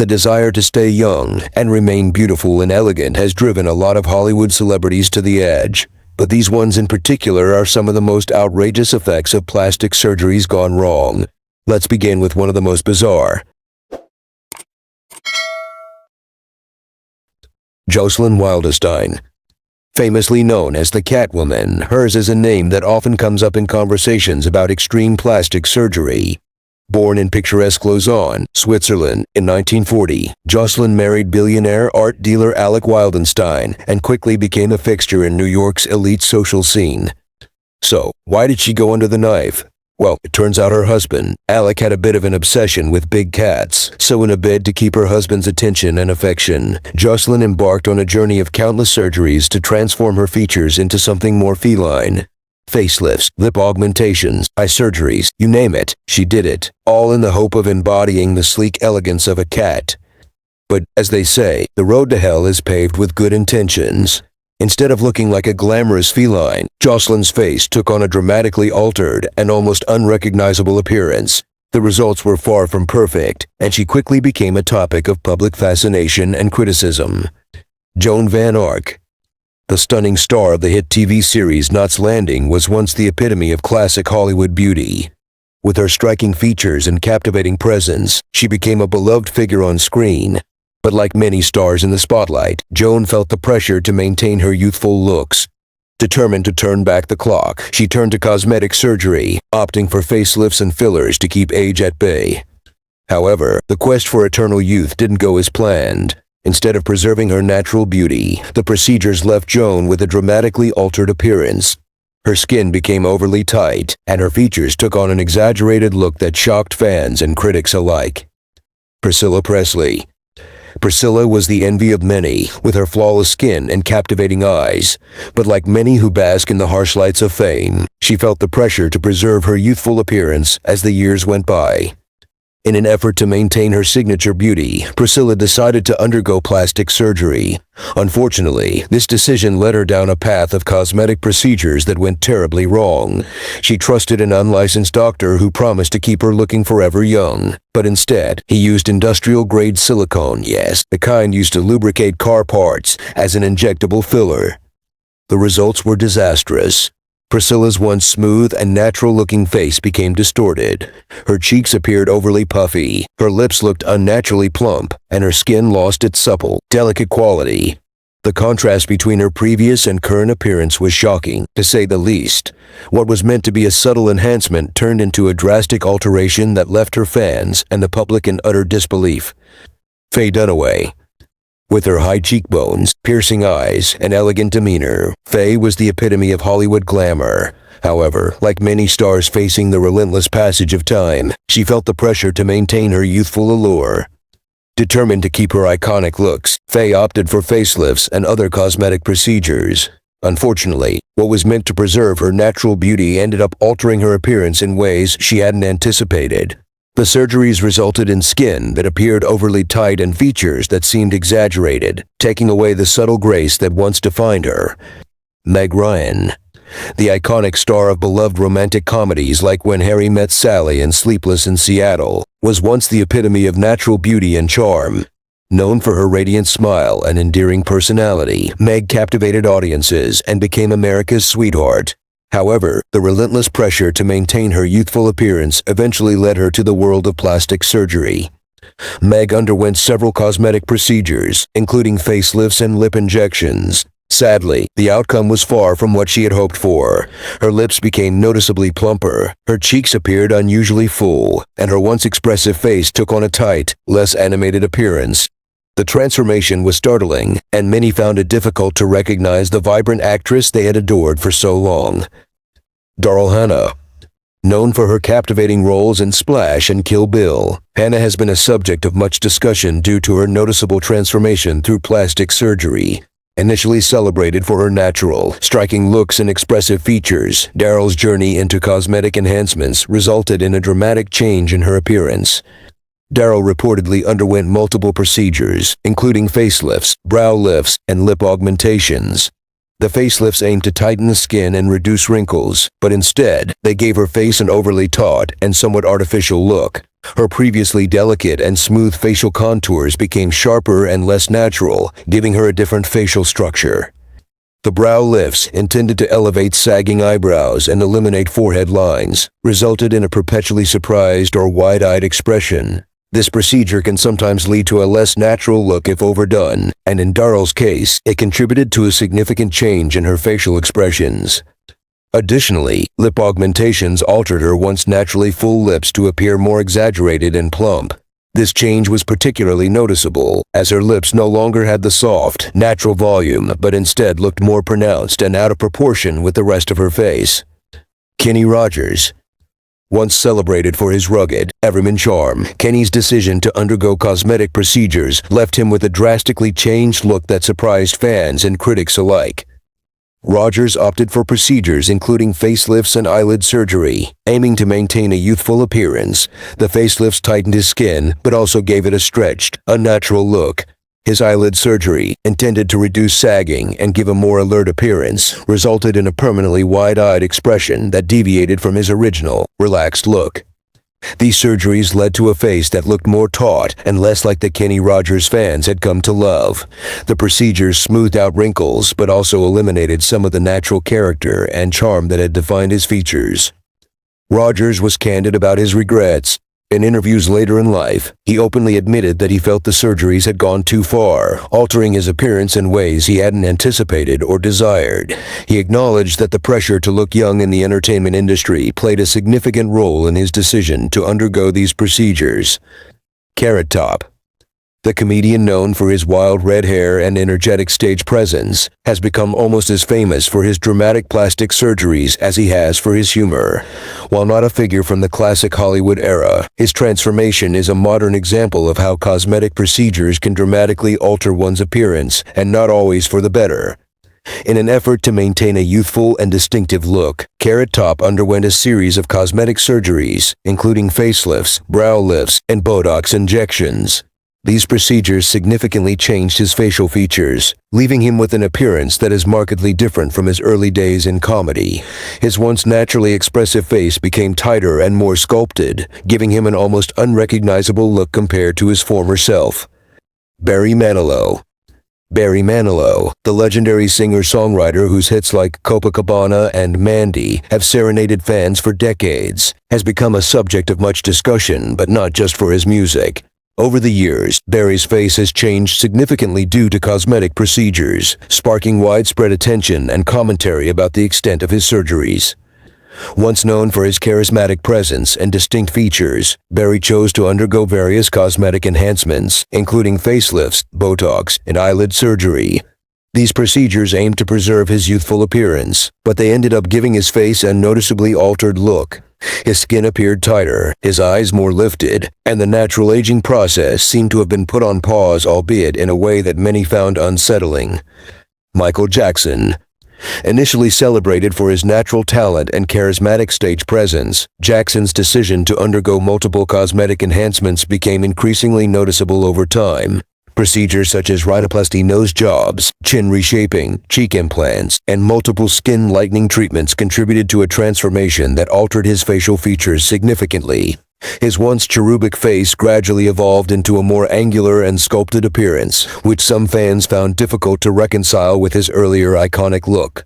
The desire to stay young and remain beautiful and elegant has driven a lot of Hollywood celebrities to the edge. But these ones in particular are some of the most outrageous effects of plastic surgeries gone wrong. Let's begin with one of the most bizarre. Jocelyn Wildenstein. Famously known as the Catwoman, hers is a name that often comes up in conversations about extreme plastic surgery. Born in picturesque Lausanne, Switzerland, in 1940, Jocelyn married billionaire art dealer Alec Wildenstein and quickly became a fixture in New York's elite social scene. So, why did she go under the knife? Well, it turns out her husband, Alec, had a bit of an obsession with big cats, so in a bid to keep her husband's attention and affection, Jocelyn embarked on a journey of countless surgeries to transform her features into something more feline. Facelifts, lip augmentations, eye surgeries, you name it, she did it, all in the hope of embodying the sleek elegance of a cat. But, as they say, the road to hell is paved with good intentions. Instead of looking like a glamorous feline, Jocelyn's face took on a dramatically altered and almost unrecognizable appearance. The results were far from perfect, and she quickly became a topic of public fascination and criticism. Joan Van Ark. The stunning star of the hit TV series Knots Landing was once the epitome of classic Hollywood beauty. With her striking features and captivating presence, she became a beloved figure on screen. But like many stars in the spotlight, Joan felt the pressure to maintain her youthful looks. Determined to turn back the clock, she turned to cosmetic surgery, opting for facelifts and fillers to keep age at bay. However, the quest for eternal youth didn't go as planned. Instead of preserving her natural beauty, the procedures left Joan with a dramatically altered appearance. Her skin became overly tight, and her features took on an exaggerated look that shocked fans and critics alike. Priscilla Presley. Priscilla was the envy of many, with her flawless skin and captivating eyes. But like many who bask in the harsh lights of fame, she felt the pressure to preserve her youthful appearance as the years went by. In an effort to maintain her signature beauty, Priscilla decided to undergo plastic surgery. Unfortunately, this decision led her down a path of cosmetic procedures that went terribly wrong. She trusted an unlicensed doctor who promised to keep her looking forever young. But instead, he used industrial-grade silicone, yes, the kind used to lubricate car parts, as an injectable filler. The results were disastrous. Priscilla's once smooth and natural-looking face became distorted. Her cheeks appeared overly puffy, her lips looked unnaturally plump, and her skin lost its supple, delicate quality. The contrast between her previous and current appearance was shocking, to say the least. What was meant to be a subtle enhancement turned into a drastic alteration that left her fans and the public in utter disbelief. Faye Dunaway. With her high cheekbones, piercing eyes, and elegant demeanor, Faye was the epitome of Hollywood glamour. However, like many stars facing the relentless passage of time, she felt the pressure to maintain her youthful allure. Determined to keep her iconic looks, Faye opted for facelifts and other cosmetic procedures. Unfortunately, what was meant to preserve her natural beauty ended up altering her appearance in ways she hadn't anticipated. The surgeries resulted in skin that appeared overly tight and features that seemed exaggerated, taking away the subtle grace that once defined her. Meg Ryan. The iconic star of beloved romantic comedies like When Harry Met Sally and Sleepless in Seattle, was once the epitome of natural beauty and charm. Known for her radiant smile and endearing personality, Meg captivated audiences and became America's sweetheart. However, the relentless pressure to maintain her youthful appearance eventually led her to the world of plastic surgery. Meg underwent several cosmetic procedures, including facelifts and lip injections. Sadly, the outcome was far from what she had hoped for. Her lips became noticeably plumper, her cheeks appeared unusually full, and her once expressive face took on a tight, less animated appearance. The transformation was startling, and many found it difficult to recognize the vibrant actress they had adored for so long. Daryl Hannah. Known for her captivating roles in Splash and Kill Bill, Hannah has been a subject of much discussion due to her noticeable transformation through plastic surgery. Initially celebrated for her natural, striking looks and expressive features, Daryl's journey into cosmetic enhancements resulted in a dramatic change in her appearance. Daryl reportedly underwent multiple procedures, including facelifts, brow lifts, and lip augmentations. The facelifts aimed to tighten the skin and reduce wrinkles, but instead, they gave her face an overly taut and somewhat artificial look. Her previously delicate and smooth facial contours became sharper and less natural, giving her a different facial structure. The brow lifts, intended to elevate sagging eyebrows and eliminate forehead lines, resulted in a perpetually surprised or wide-eyed expression. This procedure can sometimes lead to a less natural look if overdone, and in Daryl's case, it contributed to a significant change in her facial expressions. Additionally, lip augmentations altered her once naturally full lips to appear more exaggerated and plump. This change was particularly noticeable, as her lips no longer had the soft, natural volume, but instead looked more pronounced and out of proportion with the rest of her face. Kenny Rogers. Once celebrated for his rugged, everyman charm, Kenny's decision to undergo cosmetic procedures left him with a drastically changed look that surprised fans and critics alike. Rogers opted for procedures including facelifts and eyelid surgery, aiming to maintain a youthful appearance. The facelifts tightened his skin, but also gave it a stretched, unnatural look. His eyelid surgery, intended to reduce sagging and give a more alert appearance, resulted in a permanently wide-eyed expression that deviated from his original, relaxed look. These surgeries led to a face that looked more taut and less like the Kenny Rogers fans had come to love. The procedures smoothed out wrinkles but also eliminated some of the natural character and charm that had defined his features. Rogers was candid about his regrets. In interviews later in life, he openly admitted that he felt the surgeries had gone too far, altering his appearance in ways he hadn't anticipated or desired. He acknowledged that the pressure to look young in the entertainment industry played a significant role in his decision to undergo these procedures. Carrot Top. The comedian, known for his wild red hair and energetic stage presence, has become almost as famous for his dramatic plastic surgeries as he has for his humor. While not a figure from the classic Hollywood era, his transformation is a modern example of how cosmetic procedures can dramatically alter one's appearance, and not always for the better. In an effort to maintain a youthful and distinctive look, Carrot Top underwent a series of cosmetic surgeries, including facelifts, brow lifts, and Botox injections. These procedures significantly changed his facial features, leaving him with an appearance that is markedly different from his early days in comedy. His once naturally expressive face became tighter and more sculpted, giving him an almost unrecognizable look compared to his former self. Barry Manilow. Barry Manilow, the legendary singer-songwriter whose hits like Copacabana and Mandy have serenaded fans for decades, has become a subject of much discussion, but not just for his music. Over the years, Barry's face has changed significantly due to cosmetic procedures, sparking widespread attention and commentary about the extent of his surgeries. Once known for his charismatic presence and distinct features, Barry chose to undergo various cosmetic enhancements, including facelifts, Botox, and eyelid surgery. These procedures aimed to preserve his youthful appearance, but they ended up giving his face a noticeably altered look. His skin appeared tighter, his eyes more lifted, and the natural aging process seemed to have been put on pause, albeit in a way that many found unsettling. Michael Jackson. Initially celebrated for his natural talent and charismatic stage presence, Jackson's decision to undergo multiple cosmetic enhancements became increasingly noticeable over time. Procedures such as rhinoplasty nose jobs, chin reshaping, cheek implants, and multiple skin lightening treatments contributed to a transformation that altered his facial features significantly. His once cherubic face gradually evolved into a more angular and sculpted appearance, which some fans found difficult to reconcile with his earlier iconic look.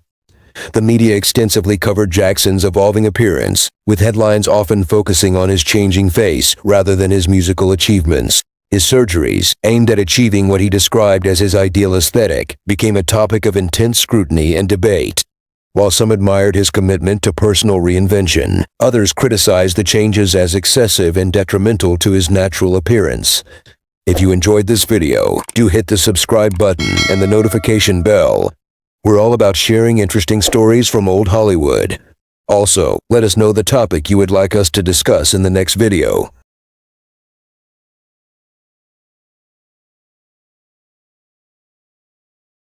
The media extensively covered Jackson's evolving appearance, with headlines often focusing on his changing face rather than his musical achievements. His surgeries, aimed at achieving what he described as his ideal aesthetic, became a topic of intense scrutiny and debate. While some admired his commitment to personal reinvention, others criticized the changes as excessive and detrimental to his natural appearance. If you enjoyed this video, do hit the subscribe button and the notification bell. We're all about sharing interesting stories from old Hollywood. Also, let us know the topic you would like us to discuss in the next video.